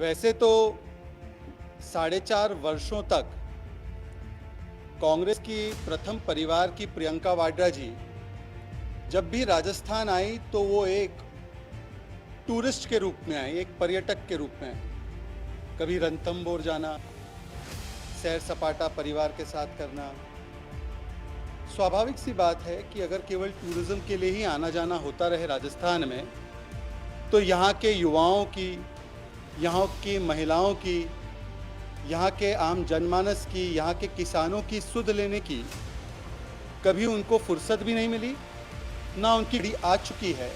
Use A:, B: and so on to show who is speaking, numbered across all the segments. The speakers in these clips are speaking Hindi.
A: वैसे तो 4.5 वर्षों तक कांग्रेस की प्रथम परिवार की प्रियंका वाड्रा जी जब भी राजस्थान आई तो वो एक टूरिस्ट के रूप में आई, एक पर्यटक के रूप में आई। कभी रणथंभौर जाना, सैर सपाटा परिवार के साथ करना। स्वाभाविक सी बात है कि अगर केवल टूरिज्म के लिए ही आना जाना होता रहे राजस्थान में, तो यहाँ के युवाओं की, यहाँ की महिलाओं की, यहाँ के आम जनमानस की, यहाँ के किसानों की सुध लेने की कभी उनको फुर्सत भी नहीं मिली, ना उनकी घड़ी आ चुकी है।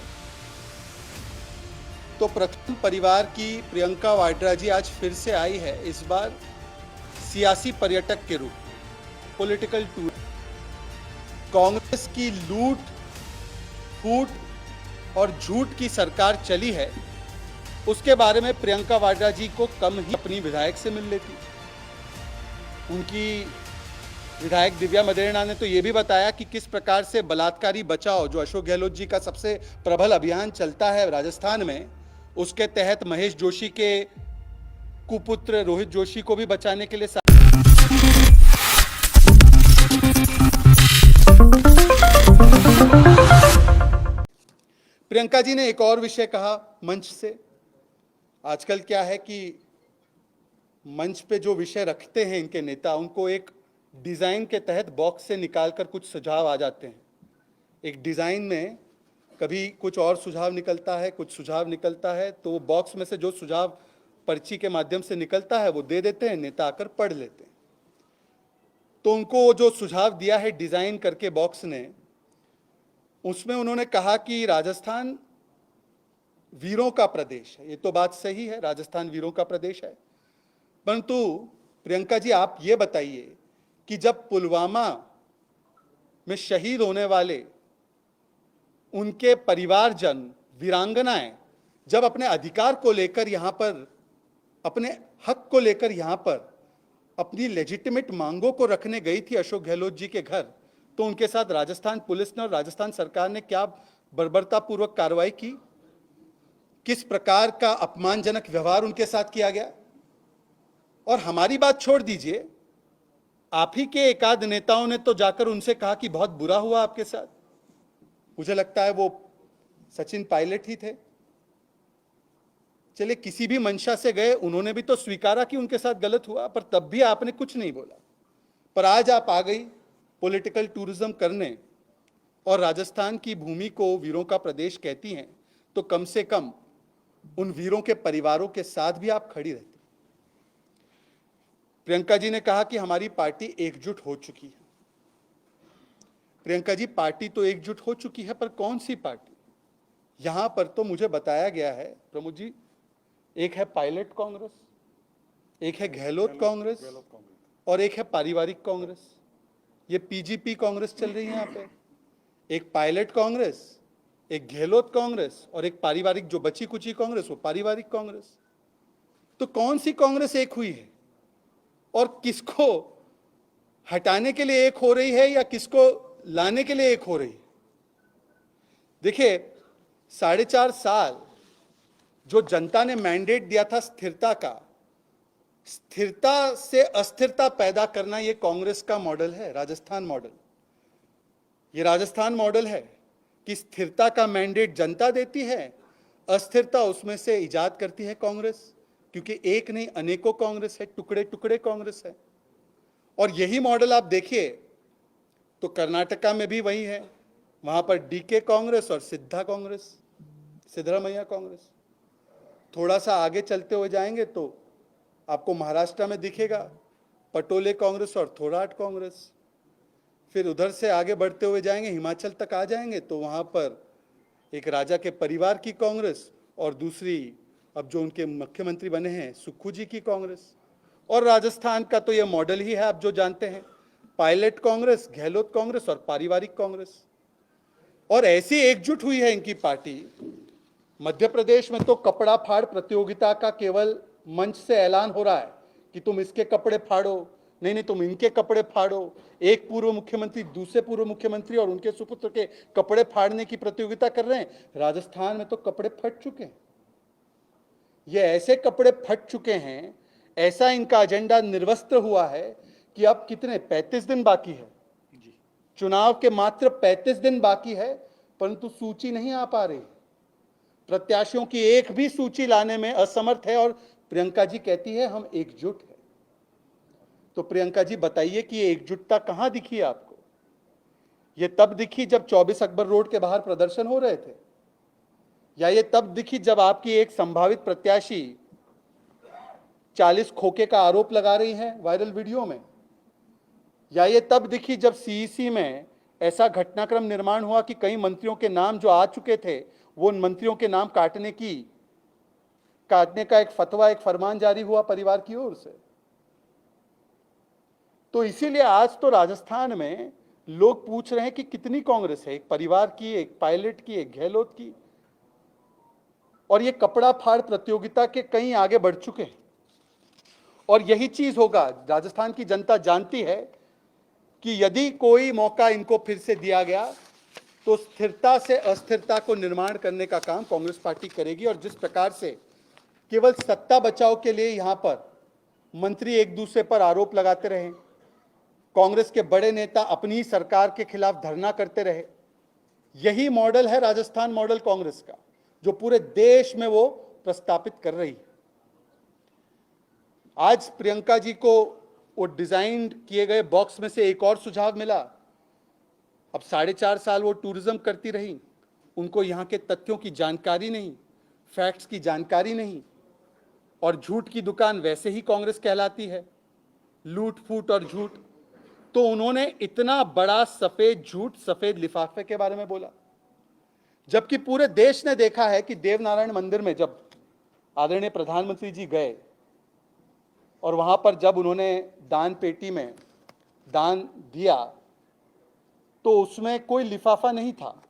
A: तो प्रथम परिवार की प्रियंका वाड्रा जी आज फिर से आई है, इस बार सियासी पर्यटक के रूप में, पॉलिटिकल टूर। कांग्रेस की लूट, फूट और झूठ की सरकार चली है, उसके बारे में प्रियंका वाड्रा जी को कम ही अपनी विधायक से मिल लेती। उनकी विधायक दिव्या मदेरणा ने तो ये भी बताया कि किस प्रकार से बलात्कारी बचाओ, जो अशोक गहलोत जी का सबसे प्रबल अभियान चलता है राजस्थान में, उसके तहत महेश जोशी के कुपुत्र रोहित जोशी को भी बचाने के लिए प्रियंका जी ने एक और विषय कहा मंच से। आजकल क्या है कि मंच पे जो विषय रखते हैं इनके नेता, उनको एक डिजाइन के तहत बॉक्स से निकालकर कुछ सुझाव आ जाते हैं। एक डिजाइन में कभी कुछ और सुझाव निकलता है, कुछ सुझाव निकलता है, तो बॉक्स में से जो सुझाव पर्ची के माध्यम से निकलता है वो दे देते हैं, नेता आकर पढ़ लेते हैं। तो उनको जो सुझाव दिया है डिजाइन करके बॉक्स ने, उसमें उन्होंने कहा कि राजस्थान वीरों का प्रदेश है। ये तो बात सही है, राजस्थान वीरों का प्रदेश है, परंतु प्रियंका जी आप ये बताइए कि जब पुलवामा में शहीद होने वाले उनके परिवारजन, वीरांगनाएं, जब अपने अधिकार को लेकर यहां पर, अपने हक को लेकर यहां पर अपनी लेजिटिमेट मांगों को रखने गई थी अशोक गहलोत जी के घर, तो उनके साथ राजस्थान पुलिस ने और राजस्थान सरकार ने क्या बर्बरतापूर्वक कार्रवाई की, किस प्रकार का अपमानजनक व्यवहार उनके साथ किया गया। और हमारी बात छोड़ दीजिए, आप ही के एकाध नेताओं ने तो जाकर उनसे कहा कि बहुत बुरा हुआ आपके साथ। मुझे लगता है वो सचिन पायलट ही थे। चलिए, किसी भी मंशा से गए, उन्होंने भी तो स्वीकारा कि उनके साथ गलत हुआ, पर तब भी आपने कुछ नहीं बोला। पर आज आप आ गई पॉलिटिकल टूरिज्म करने और राजस्थान की भूमि को वीरों का प्रदेश कहती हैं, तो कम से कम उन वीरों के परिवारों के साथ भी आप खड़ी रहती। प्रियंका जी ने कहा कि हमारी पार्टी एकजुट हो चुकी है। प्रियंका जी, पार्टी तो एकजुट हो चुकी है, पर कौन सी पार्टी? यहां पर तो मुझे बताया गया है प्रमोद जी, एक है पायलट कांग्रेस, एक है गहलोत कांग्रेस और एक है पारिवारिक कांग्रेस। ये पीजीपी कांग्रेस चल रही है यहाँ पे। एक पायलट कांग्रेस, एक गहलोत कांग्रेस और एक पारिवारिक, जो बची कुची कांग्रेस, वो पारिवारिक कांग्रेस। तो कौन सी कांग्रेस एक हुई है और किसको हटाने के लिए एक हो रही है या किसको लाने के लिए एक हो रही है? देखिए, 4.5 साल जो जनता ने मैंडेट दिया था स्थिरता का, स्थिरता से अस्थिरता पैदा करना, ये कांग्रेस का मॉडल है, राजस्थान मॉडल। ये राजस्थान मॉडल है कि स्थिरता का मैंडेट जनता देती है, अस्थिरता उसमें से इजाद करती है कांग्रेस, क्योंकि एक नहीं अनेकों कांग्रेस है, टुकड़े टुकड़े कांग्रेस है। और यही मॉडल आप देखिए तो कर्नाटका में भी वही है, वहां पर डीके कांग्रेस और सिद्धा कांग्रेस, सिद्धरामैया कांग्रेस। थोड़ा सा आगे चलते हुए जाएंगे तो आपको महाराष्ट्र में दिखेगा पटोले कांग्रेस और थोराट कांग्रेस। फिर उधर से आगे बढ़ते हुए जाएंगे, हिमाचल तक आ जाएंगे तो वहां पर एक राजा के परिवार की कांग्रेस और दूसरी, अब जो उनके मुख्यमंत्री बने हैं, सुक्खू जी की कांग्रेस। और राजस्थान का तो ये मॉडल ही है, आप जो जानते हैं, पायलट कांग्रेस, गहलोत कांग्रेस और पारिवारिक कांग्रेस। और ऐसी एकजुट हुई है इनकी पार्टी। मध्य प्रदेश में तो कपड़ा फाड़ प्रतियोगिता का केवल मंच से ऐलान हो रहा है कि तुम इसके कपड़े फाड़ो, नहीं तुम इनके कपड़े फाड़ो। एक पूर्व मुख्यमंत्री दूसरे पूर्व मुख्यमंत्री और उनके सुपुत्र के कपड़े फाड़ने की प्रतियोगिता कर रहे हैं। राजस्थान में तो कपड़े फट चुके हैं। ये ऐसे कपड़े फट चुके हैं, ऐसा इनका एजेंडा निर्वस्त्र हुआ है कि अब कितने 35 दिन बाकी है, चुनाव के मात्र 35 दिन बाकी है, परंतु सूची नहीं आ पा रही। प्रत्याशियों की एक भी सूची लाने में असमर्थ है और प्रियंका जी कहती है हम एकजुट है। तो प्रियंका जी बताइए कि ये एकजुटता कहां दिखी आपको? ये तब दिखी जब 24 अकबर रोड के बाहर प्रदर्शन हो रहे थे, या ये तब दिखी जब आपकी एक संभावित प्रत्याशी 40 खोखे का आरोप लगा रही है वायरल वीडियो में, या ये तब दिखी जब सीईसी में ऐसा घटनाक्रम निर्माण हुआ कि कई मंत्रियों के नाम जो आ चुके थे वो उन मंत्रियों के नाम काटने का एक फतवा, एक फरमान जारी हुआ परिवार की ओर से। तो इसीलिए आज तो राजस्थान में लोग पूछ रहे हैं कि कितनी कांग्रेस है, एक परिवार की, एक पायलट की, एक गहलोत की, और ये कपड़ा फाड़ प्रतियोगिता के कहीं आगे बढ़ चुके हैं। और यही चीज होगा, राजस्थान की जनता जानती है कि यदि कोई मौका इनको फिर से दिया गया तो स्थिरता से अस्थिरता को निर्माण करने का काम कांग्रेस पार्टी करेगी। और जिस प्रकार से केवल सत्ता बचाव के लिए यहां पर मंत्री एक दूसरे पर आरोप लगाते रहे, कांग्रेस के बड़े नेता अपनी सरकार के खिलाफ धरना करते रहे, यही मॉडल है राजस्थान मॉडल कांग्रेस का, जो पूरे देश में वो प्रस्तापित कर रही है। आज प्रियंका जी को वो डिजाइन किए गए बॉक्स में से एक और सुझाव मिला। अब 4.5 साल वो टूरिज्म करती रही, उनको यहाँ के तथ्यों की जानकारी नहीं, फैक्ट्स की जानकारी नहीं, और झूठ की दुकान वैसे ही कांग्रेस कहलाती है, लूट फूट और झूठ। तो उन्होंने इतना बड़ा सफेद झूठ सफेद लिफाफे के बारे में बोला, जबकि पूरे देश ने देखा है कि देवनारायण मंदिर में जब आदरणीय प्रधानमंत्री जी गए और वहां पर जब उन्होंने दान पेटी में दान दिया तो उसमें कोई लिफाफा नहीं था,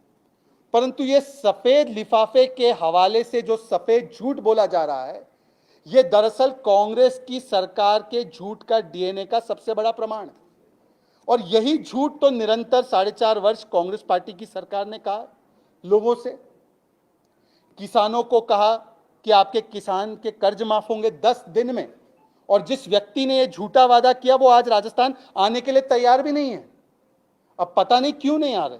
A: परंतु ये सफेद लिफाफे के हवाले से जो सफेद झूठ बोला जा रहा है, ये दरअसल कांग्रेस की सरकार के झूठ का डीएनए का सबसे बड़ा प्रमाण है। और यही झूठ तो निरंतर 4.5 वर्ष कांग्रेस पार्टी की सरकार ने कहा लोगों से। किसानों को कहा कि आपके किसान के कर्ज माफ होंगे 10 दिन में, और जिस व्यक्ति ने यह झूठा वादा किया वो आज राजस्थान आने के लिए तैयार भी नहीं है। अब पता नहीं क्यों नहीं आ रहे।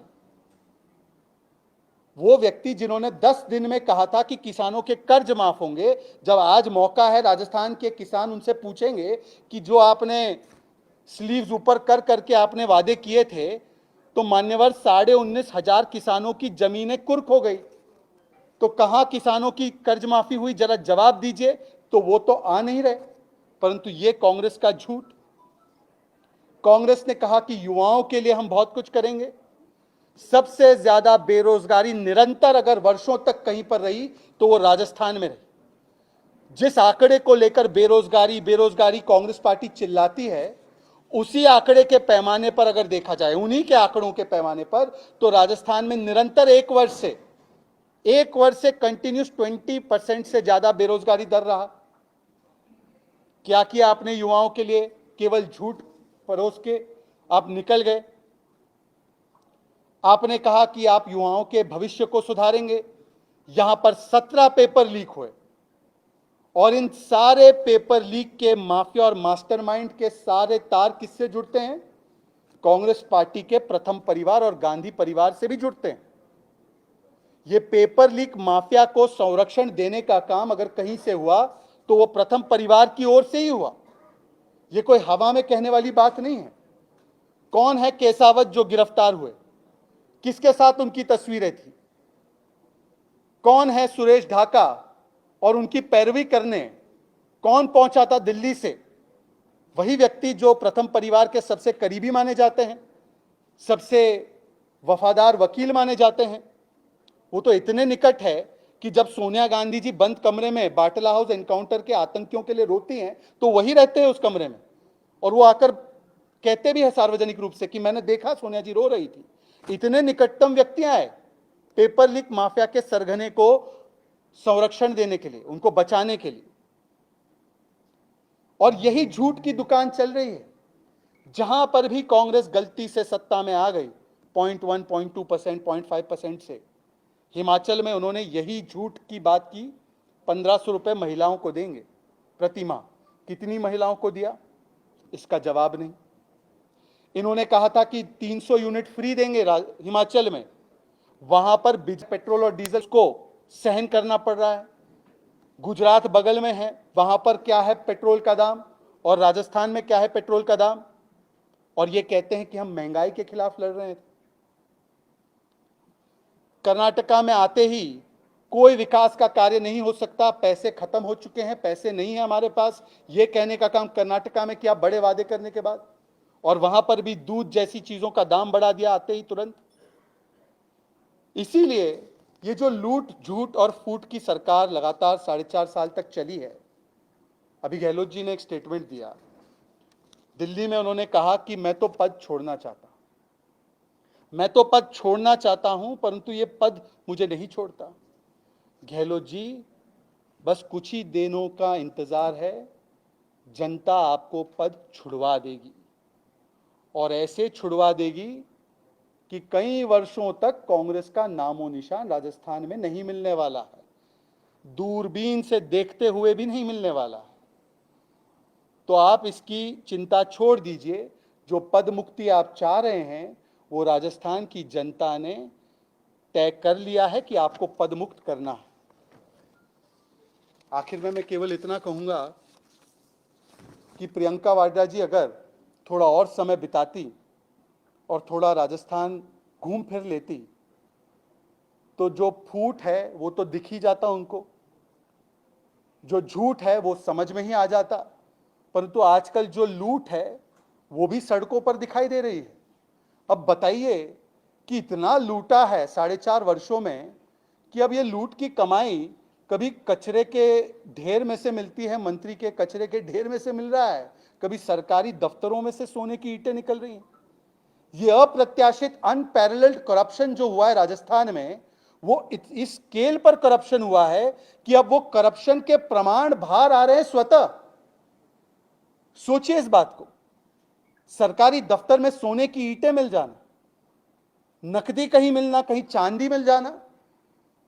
A: वो व्यक्ति जिन्होंने 10 दिन में कहा था कि किसानों के कर्ज माफ होंगे, जब आज मौका है राजस्थान के किसान उनसे पूछेंगे कि जो आपने स्लीव्स ऊपर कर करके आपने वादे किए थे, तो मान्यवर 19,500 किसानों की जमीनें कुर्क हो गई, तो कहां किसानों की कर्ज माफी हुई, जरा जवाब दीजिए। तो वो तो आ नहीं रहे। परंतु ये कांग्रेस का झूठ। कांग्रेस ने कहा कि युवाओं के लिए हम बहुत कुछ करेंगे। सबसे ज्यादा बेरोजगारी निरंतर अगर वर्षों तक कहीं पर रही तो वो राजस्थान में रही। जिस आंकड़े को लेकर बेरोजगारी बेरोजगारी कांग्रेस पार्टी चिल्लाती है, उसी आंकड़े के पैमाने पर अगर देखा जाए, उन्हीं के आंकड़ों के पैमाने पर, तो राजस्थान में निरंतर एक वर्ष से कंटिन्यूस 20% से ज्यादा बेरोजगारी दर रहा। क्या किया आपने युवाओं के लिए? केवल झूठ परोस के आप निकल गए। आपने कहा कि आप युवाओं के भविष्य को सुधारेंगे। यहां पर 17 पेपर लीक हुए, और इन सारे पेपर लीक के माफिया और मास्टरमाइंड के सारे तार किससे जुड़ते हैं? कांग्रेस पार्टी के प्रथम परिवार और गांधी परिवार से भी जुड़ते हैं। ये पेपर लीक माफिया को संरक्षण देने का काम अगर कहीं से हुआ तो वो प्रथम परिवार की ओर से ही हुआ। ये कोई हवा में कहने वाली बात नहीं है। कौन है केसावत जो गिरफ्तार हुए? किसके साथ उनकी तस्वीरें थी? कौन है सुरेश ढाका और उनकी पैरवी करने कौन पहुंचा था दिल्ली से? वही व्यक्ति जो प्रथम परिवार के सबसे करीबी माने जाते हैं, सबसे वफादार वकील माने जाते हैं। वो तो इतने निकट है कि जब सोनिया गांधी जी बंद कमरे में बाटला हाउस एनकाउंटर के आतंकियों के लिए रोती हैं तो वही रहते हैं उस कमरे में, और वो आकर कहते भी है सार्वजनिक रूप से कि मैंने देखा सोनिया जी रो रही थी। इतने निकटतम व्यक्ति आए पेपर लीक माफिया के सरगने को संरक्षण देने के लिए, उनको बचाने के लिए। और यही झूठ की दुकान चल रही है। जहां पर भी कांग्रेस गलती से सत्ता में आ गई 0.1, 0.2%, 0.5% से, हिमाचल में उन्होंने यही झूठ की बात की 1500 रुपये महिलाओं को देंगे प्रति माह। कितनी महिलाओं को दिया, इसका जवाब नहीं। इन्होंने कहा था कि 300 यूनिट फ्री देंगे हिमाचल में, वहां पर पेट्रोल और डीजल को सहन करना पड़ रहा है। गुजरात बगल में है, वहां पर क्या है पेट्रोल का दाम और राजस्थान में क्या है पेट्रोल का दाम, और ये कहते हैं कि हम महंगाई के खिलाफ लड़ रहे हैं। कर्नाटका में आते ही कोई विकास का कार्य नहीं हो सकता, पैसे खत्म हो चुके हैं, पैसे नहीं है हमारे पास, ये कहने का काम कर्नाटका में किया बड़े वादे करने के बाद, और वहां पर भी दूध जैसी चीजों का दाम बढ़ा दिया आते ही तुरंत। इसीलिए ये जो लूट झूठ और फूट की सरकार लगातार 4.5 साल तक चली है। अभी गहलोत जी ने एक स्टेटमेंट दिया, दिल्ली में उन्होंने कहा कि मैं तो पद छोड़ना चाहता हूं, परंतु ये पद मुझे नहीं छोड़ता। गहलोत जी, बस कुछ ही दिनों का इंतजार है, जनता आपको पद छुड़वा देगी, और ऐसे छुड़वा देगी कि कई वर्षों तक कांग्रेस का नामो निशान राजस्थान में नहीं मिलने वाला है, दूरबीन से देखते हुए भी नहीं मिलने वाला है। तो आप इसकी चिंता छोड़ दीजिए, जो पद मुक्ति आप चाह रहे हैं वो राजस्थान की जनता ने तय कर लिया है कि आपको पद मुक्त करना है। आखिर में मैं केवल इतना कहूंगा कि प्रियंका वाड्रा जी अगर थोड़ा और समय बिताती और थोड़ा राजस्थान घूम फिर लेती तो जो फूट है वो तो दिख ही जाता उनको, जो झूठ है वो समझ में ही आ जाता, परंतु आजकल जो लूट है वो भी सड़कों पर दिखाई दे रही है। अब बताइए कि इतना लूटा है 4.5 वर्षों में कि अब ये लूट की कमाई कभी कचरे के ढेर में से मिलती है, मंत्री के कचरे के ढेर में से मिल रहा है, कभी सरकारी दफ्तरों में से सोने की ईंटें निकल रही हैं। ये अप्रत्याशित अनपैरेलल्ड करप्शन जो हुआ है राजस्थान में, वो इस स्केल पर करप्शन हुआ है कि अब वो करप्शन के प्रमाण बाहर आ रहे हैं स्वतः। सोचिए इस बात को, सरकारी दफ्तर में सोने की ईंटें मिल जाना, नकदी कहीं मिलना, कहीं चांदी मिल जाना,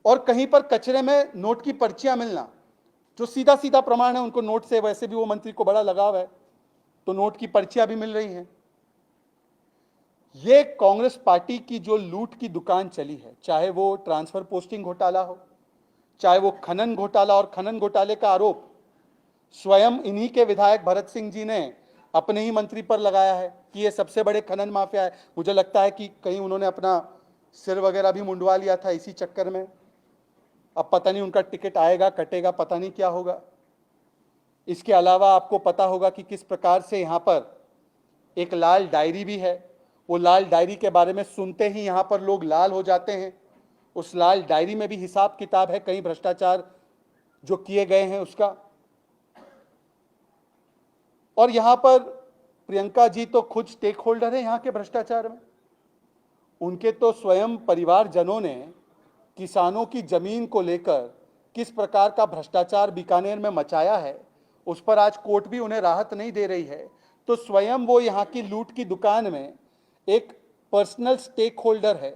A: और कहीं पर कचरे में नोट की पर्चियां मिलना, जो सीधा सीधा प्रमाण है उनको नोट से, वैसे भी वो मंत्री को बड़ा लगाव है तो नोट की पर्चियां भी मिल रही हैं। ये कांग्रेस पार्टी की जो लूट की दुकान चली है, चाहे वो ट्रांसफर पोस्टिंग घोटाला हो, चाहे वो खनन घोटाला, और खनन घोटाले का आरोप स्वयं इन्हीं के विधायक भरत सिंह जी ने अपने ही मंत्री पर लगाया है कि ये सबसे बड़े खनन माफिया है। मुझे लगता है कि कहीं उन्होंने अपना सिर वगैरह भी मुंडवा लिया था इसी चक्कर में। अब पता नहीं उनका टिकट आएगा कटेगा, पता नहीं क्या होगा। इसके अलावा आपको पता होगा कि किस प्रकार से यहाँ पर एक लाल डायरी भी है, वो लाल डायरी के बारे में सुनते ही यहाँ पर लोग लाल हो जाते हैं। उस लाल डायरी में भी हिसाब किताब है, कई भ्रष्टाचार जो किए गए हैं उसका। और यहाँ पर प्रियंका जी तो खुद स्टेक होल्डर है यहाँ के भ्रष्टाचार में। उनके तो स्वयं परिवारजनों ने किसानों की जमीन को लेकर किस प्रकार का भ्रष्टाचार बीकानेर में मचाया है, उस पर आज कोर्ट भी उन्हें राहत नहीं दे रही है। तो स्वयं वो यहाँ की लूट की दुकान में एक पर्सनल स्टेक होल्डर है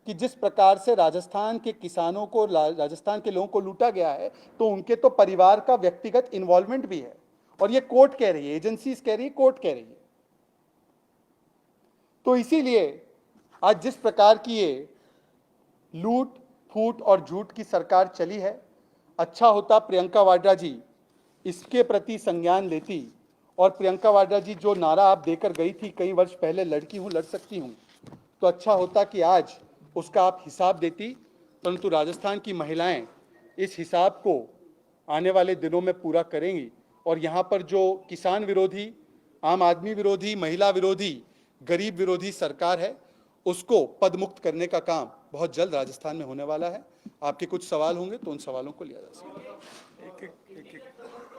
A: कि जिस प्रकार से राजस्थान के किसानों को, राजस्थान के लोगों को लूटा गया है, तो उनके तो परिवार का व्यक्तिगत इन्वॉल्वमेंट भी है। और ये कोर्ट कह रही है, एजेंसीज कह रही है, कोर्ट कह रही है। तो इसीलिए आज जिस प्रकार की ये लूट फूट और झूठ की सरकार चली है, अच्छा होता प्रियंका वाड्रा जी इसके प्रति संज्ञान लेती। और प्रियंका वाड्रा जी जो नारा आप देकर गई थी कई वर्ष पहले, लड़की हूं लड़ सकती हूं, तो अच्छा होता कि आज उसका आप हिसाब देती। परंतु राजस्थान की महिलाएं इस हिसाब को आने वाले दिनों में पूरा करेंगी, और यहाँ पर जो किसान विरोधी, आम आदमी विरोधी, महिला विरोधी, गरीब विरोधी सरकार है, उसको पदमुक्त करने का काम बहुत जल्द राजस्थान में होने वाला है। आपके कुछ सवाल होंगे तो उन सवालों को लिया जा सकता है।